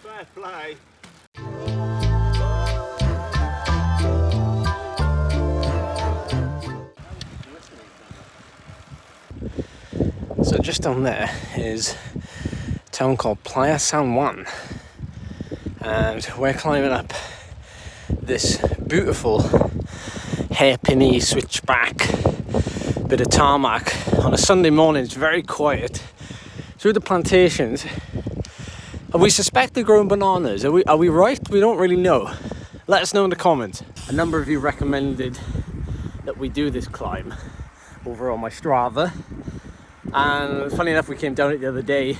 Fair play. So just down there is a town called Playa San Juan, and we're climbing up this beautiful hairpinny switchback bit of tarmac on a Sunday morning. It's very quiet through the plantations, and we suspect they're growing bananas. Are we right? We don't really know. Let us know in the comments. A number of you recommended that we do this climb over on my Strava, and funny enough, we came down it the other day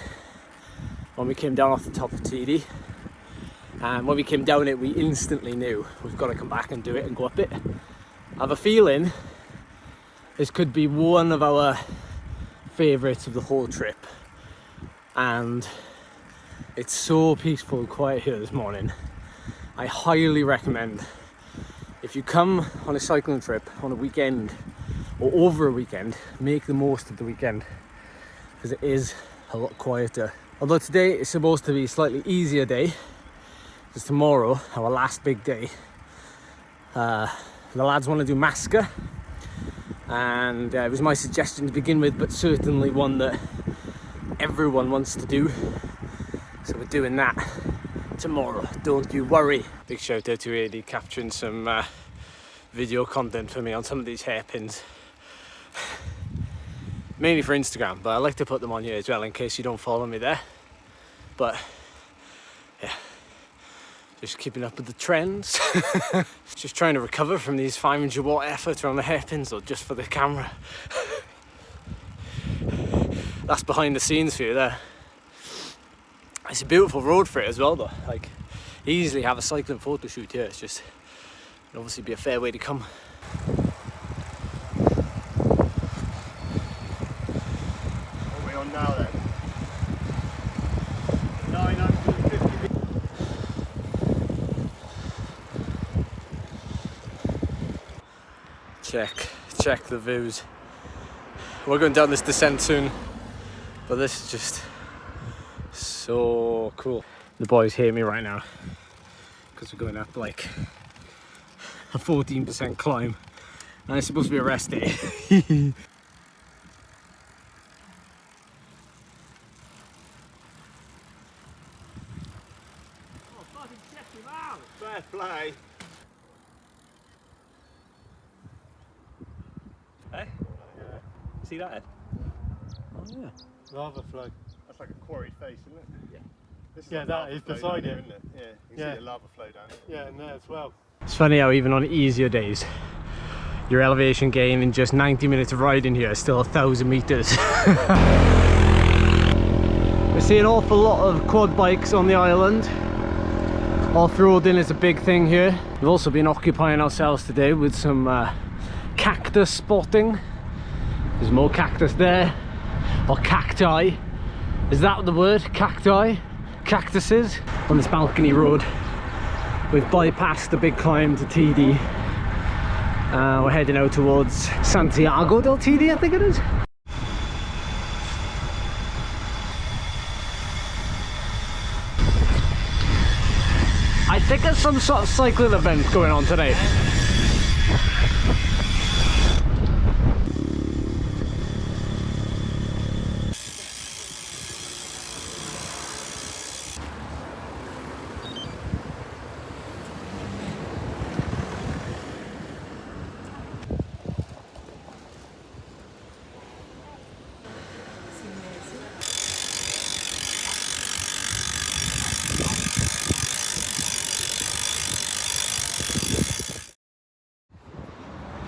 when we came down off the top of TD, and when we came down it we instantly knew we've got to come back and do it and go up it. I have a feeling this could be one of our favourites of the whole trip, and it's so peaceful and quiet here this morning. I highly recommend, if you come on a cycling trip on a weekend or over a weekend, make the most of the weekend, because it is a lot quieter. Although today is supposed to be a slightly easier day, because tomorrow, our last big day, the lads want to do Masca, and it was my suggestion to begin with, but certainly one that everyone wants to do, so we're doing that tomorrow, don't you worry. Big shout out to AD capturing some video content for me on some of these hairpins, mainly for Instagram, but I like to put them on here as well in case you don't follow me there. But yeah, just keeping up with the trends. Just trying to recover from these 500 watt efforts on the hairpins, or just for the camera. That's behind the scenes for you there. It's a beautiful road for it as well though. Like, easily have a cycling photo shoot here. It's just, it'd obviously be a fair way to come. What are we on now then? 950. Check the views. We're going down this descent soon, but this is just so cool. The boys hate me right now because we're going up like a 14% climb, and it's supposed to be a rest day. Oh, fucking check him out! Fair play. Hey? Yeah. See that, Ed? Oh yeah. Lava flow. That's like a quarried face, isn't it? Yeah. This is Yeah, like that lava is flow beside down here, it. isn't it? Yeah, you can Yeah. see the lava flow down it. Yeah, and there as well. It's funny how even on easier days, your elevation gain in just 90 minutes of riding here is still 1,000 meters. We see an awful lot of quad bikes on the island. Off-roading is a big thing here. We've also been occupying ourselves today with some cactus spotting. There's more cactus there, or cacti. Is that the word? Cacti? Cactuses? On this balcony road. We've bypassed the big climb to TD. We're heading out towards Santiago del TD, I think it is. I think there's some sort of cycling event going on today.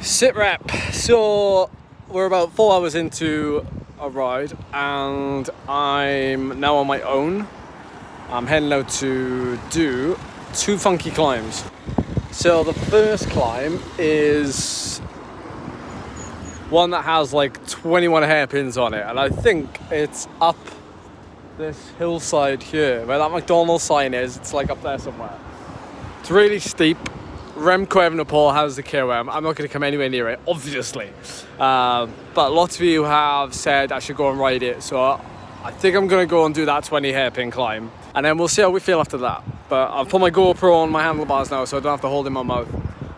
Sit rep. So we're about 4 hours into a ride and I'm now on my own. I'm heading out to do 2 funky climbs. So the first climb is one that has like 21 hairpins on it, and I think it's up this hillside here where that McDonald's sign is. It's like up there somewhere. It's really steep. Remco Evenepoel has the KOM. I'm not going to come anywhere near it, obviously. But lots of you have said I should go and ride it, so I think I'm gonna go and do that 20 hairpin climb, and then we'll see how we feel after that. But I've put my GoPro on my handlebars now, so I don't have to hold it in my mouth.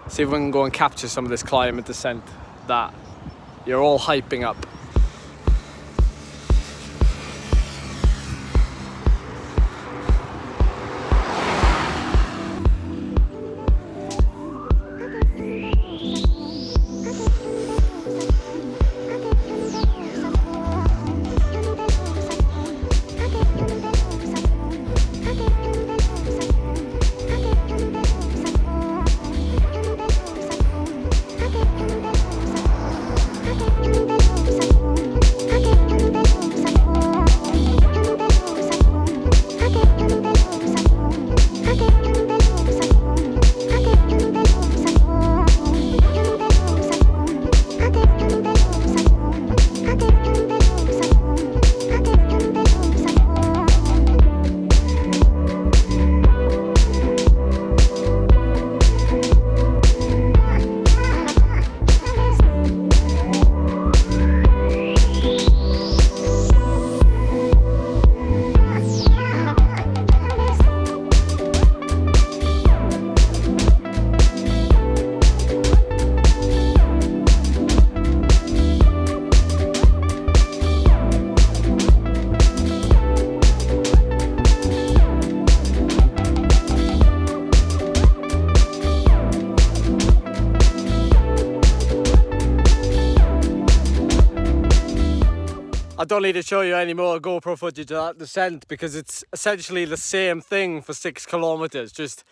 See if we can go and capture some of this climb and descent that you're all hyping up. I don't need to show you any more GoPro footage of that descent because it's essentially the same thing for 6 kilometers, just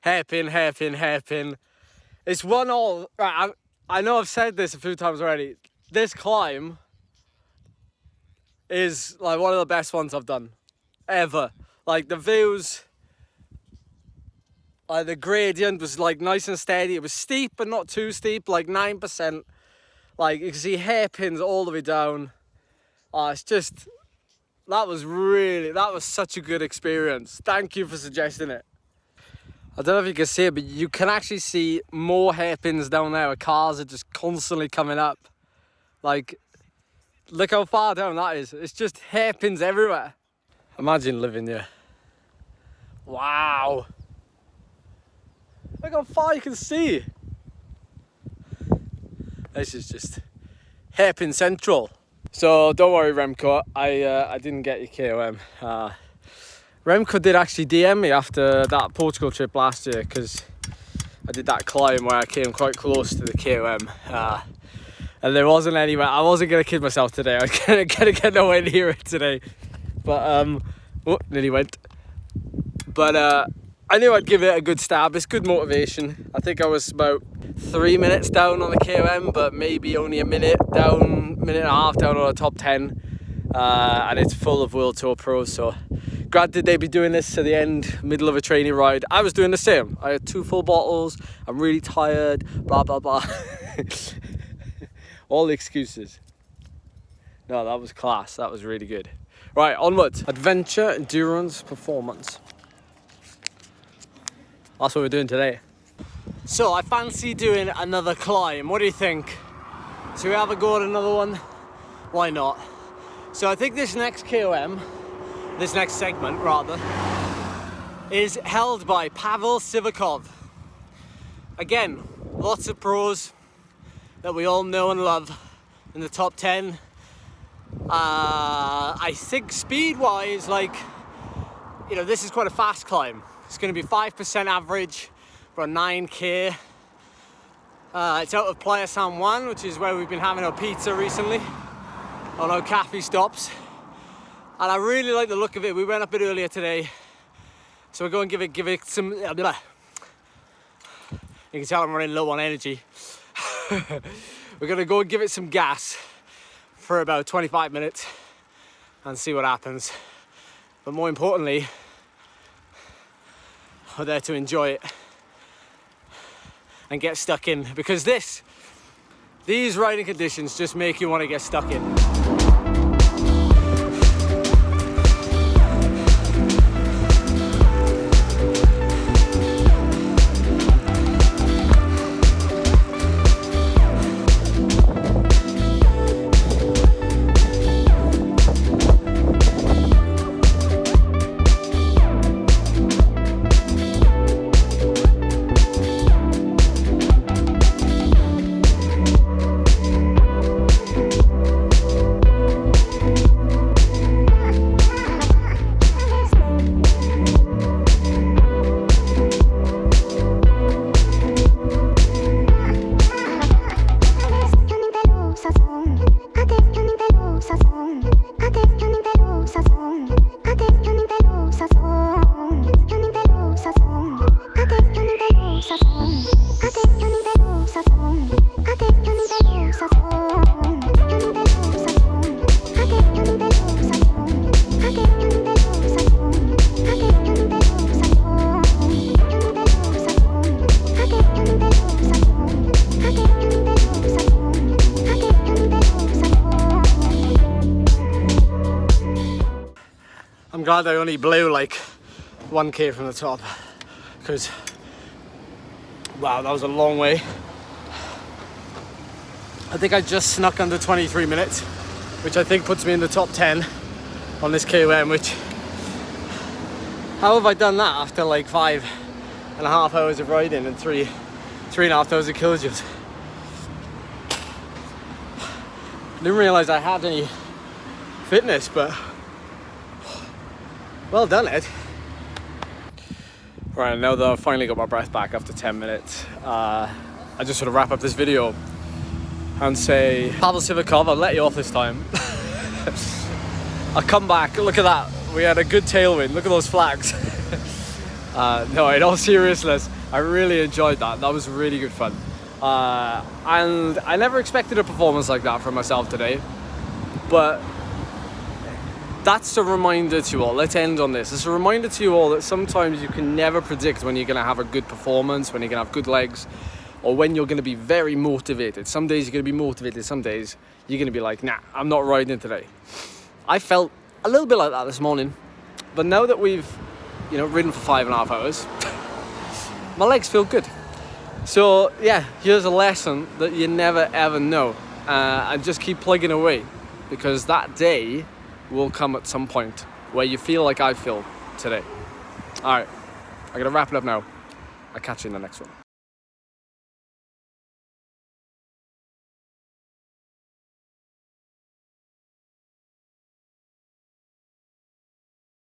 hairpin, hairpin, hairpin. It's one all, right, I know I've said this a few times already. This climb is like one of the best ones I've done ever. Like the views, like the gradient was like nice and steady. It was steep but not too steep, like 9%. Like you can see hairpins all the way down. It's just, that was such a good experience. Thank you for suggesting it. I don't know if you can see it, but you can actually see more hairpins down there. Cars are just constantly coming up. Like, look how far down that is. It's just hairpins everywhere. Imagine living here. Wow. Look how far you can see. This is just hairpin central. So don't worry, Remco, I didn't get your KOM. Remco did actually DM me after that Portugal trip last year because I did that climb where I came quite close to the KOM. And there wasn't anywhere. I wasn't going to kid myself today. I was going to get nowhere near it today. But, nearly went. But I knew I'd give it a good stab. It's good motivation. I think I was about 3 minutes down on the KOM, but maybe only a minute down, minute and a half down on the top 10. And it's full of World Tour pros, so granted they'd be doing this to the end, middle of a training ride. I was doing the same. I had 2 full bottles, I'm really tired, blah, blah, blah. All the excuses. No, that was class, that was really good. Right, onwards. Adventure, endurance, performance. That's what we're doing today. So I fancy doing another climb. What do you think? Should we have a go at another one? Why not? So I think this next KOM, this next segment rather, is held by Pavel Sivakov. Again, lots of pros that we all know and love in the top 10. I think speed-wise, like, you know, this is quite a fast climb. It's going to be 5% average for a 9k. It's out of Playa San Juan, which is where we've been having our pizza recently on our cafe stops. And I really like the look of it. We went up a bit earlier today, so we're going to give it some. Blah. You can tell I'm running low on energy. We're going to go and give it some gas for about 25 minutes and see what happens. But more importantly, we're there to enjoy it and get stuck in, because these riding conditions just make you want to get stuck in. glad I only blew like 1k from the top, because wow, that was a long way. I think I just snuck under 23 minutes, which I think puts me in the top 10 on this KOM, which, how have I done that after like 5.5 hours of riding and 3.5 hours of kilojoules? Didn't realise I had any fitness, but well done, Ed. Right, now that I've finally got my breath back after 10 minutes, I just sort of wrap up this video and say, Pavel Sivakov, I'll let you off this time. I'll come back, look at that. We had a good tailwind, look at those flags. No, in all seriousness, I really enjoyed that. That was really good fun. And I never expected a performance like that from myself today, but that's a reminder to you all. Let's end on this. It's a reminder to you all that sometimes you can never predict when you're going to have a good performance, when you're going to have good legs, or when you're going to be very motivated. Some days you're going to be motivated, some days you're going to be like, nah, I'm not riding today. I felt a little bit like that this morning, but now that we've, you know, ridden for 5.5 hours, my legs feel good. So yeah, here's a lesson that you never ever know, and just keep plugging away, because that day will come at some point where you feel like I feel today. All right, I'm gonna wrap it up now. I'll catch you in the next one.